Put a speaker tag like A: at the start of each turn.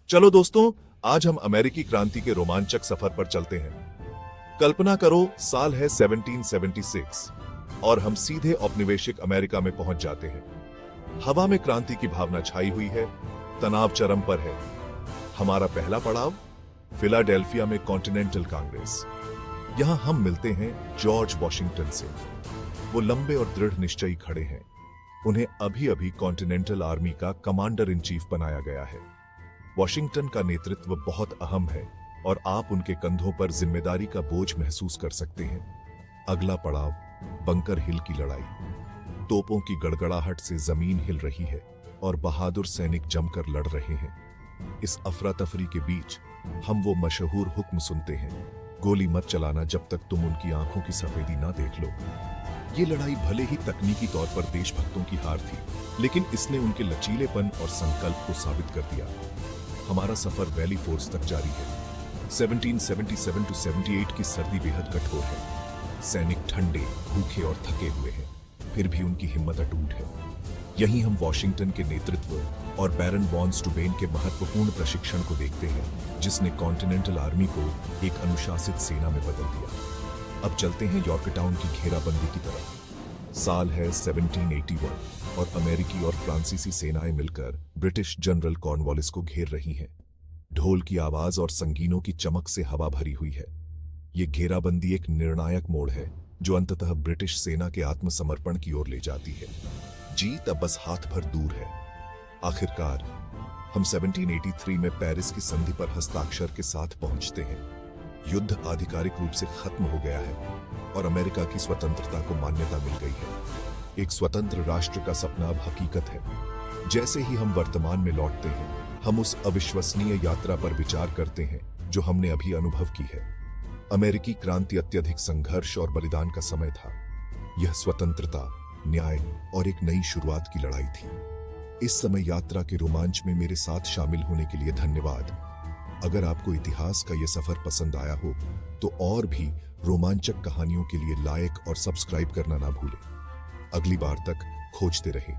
A: चलो दोस्तों, आज हम अमेरिकी क्रांति के रोमांचक सफर पर चलते हैं। कल्पना करो, साल है 1776 और हम सीधे औपनिवेशिक अमेरिका में पहुंच जाते हैं। हवा में क्रांति की भावना छाई हुई है, तनाव चरम पर है। हमारा पहला पड़ाव फिलाडेल्फिया में कॉन्टिनेंटल कांग्रेस। यहां हम मिलते हैं जॉर्ज वॉशिंगटन से। वो लंबे और दृढ़ निश्चयी खड़े हैं। उन्हें अभी अभी कॉन्टिनेंटल आर्मी का कमांडर इन चीफ बनाया गया है। वॉशिंगटन का नेतृत्व बहुत अहम है और आप उनके कंधों पर जिम्मेदारी का बोझ महसूस कर सकते हैं। अगला पड़ाव बंकर हिल की लड़ाई। तोपों की गड़गड़ाहट से जमीन हिल रही है और बहादुर सैनिक जमकर लड़ रहे हैं। इस अफरा तफरी के बीच हम वो मशहूर हुक्म सुनते हैं, गोली मत चलाना जब तक तुम उनकी आंखों की सफेदी ना देख लो। ये लड़ाई भले ही तकनीकी तौर पर देशभक्तों की हार थी, लेकिन इसने उनके लचीलेपन और संकल्प को साबित कर दिया। हमारा सफर वैली फोर्स तक जारी है। 1777 टू 78 की सर्दी बेहद कठोर है। सैनिक ठंडे, भूखे और थके हुए हैं, फिर भी उनकी हिम्मत अटूट है। यहीं हम वॉशिंगटन के नेतृत्व और बैरन वॉन स्टुबेन के महत्वपूर्ण प्रशिक्षण को देखते हैं, जिसने कॉन्टिनेंटल आर्मी को एक अनुशासित सेना में बदल दिया। अब चलते हैं यॉर्कटाउन की घेराबंदी की तरफ। साल है 1781 और अमेरिकी और फ्रांसीसी सेनाएं मिलकर ब्रिटिश जनरल कॉर्नवालिस को घेर रही हैं। ढोल की आवाज और संगीनों की चमक से हवा भरी हुई है। ये घेराबंदी एक निर्णायक मोड़ है जो अंततः ब्रिटिश सेना के आत्मसमर्पण की ओर ले जाती है। जीत अब बस हाथ भर दूर है। आखिरकार हम 1783 में पेरिस की संधि पर हस्ताक्षर के साथ पहुंचते हैं। युद्ध आधिकारिक रूप से खत्म हो गया है और अमेरिका की स्वतंत्रता को मान्यता मिल गई है। एक स्वतंत्र राष्ट्र का सपना अब हकीकत है। जैसे ही हम वर्तमान में लौटते हैं, हम उस अविश्वसनीय यात्रा पर विचार करते हैं जो हमने अभी अनुभव की है। अमेरिकी क्रांति अत्यधिक संघर्ष और बलिदान का समय था। यह स्वतंत्रता, न्याय और एक नई शुरुआत की लड़ाई थी। इस समय यात्रा के रोमांच में मेरे साथ शामिल होने के लिए धन्यवाद। अगर आपको इतिहास का यह सफर पसंद आया हो तो और भी रोमांचक कहानियों के लिए लाइक और सब्सक्राइब करना ना भूलें। अगली बार तक खोजते रहें।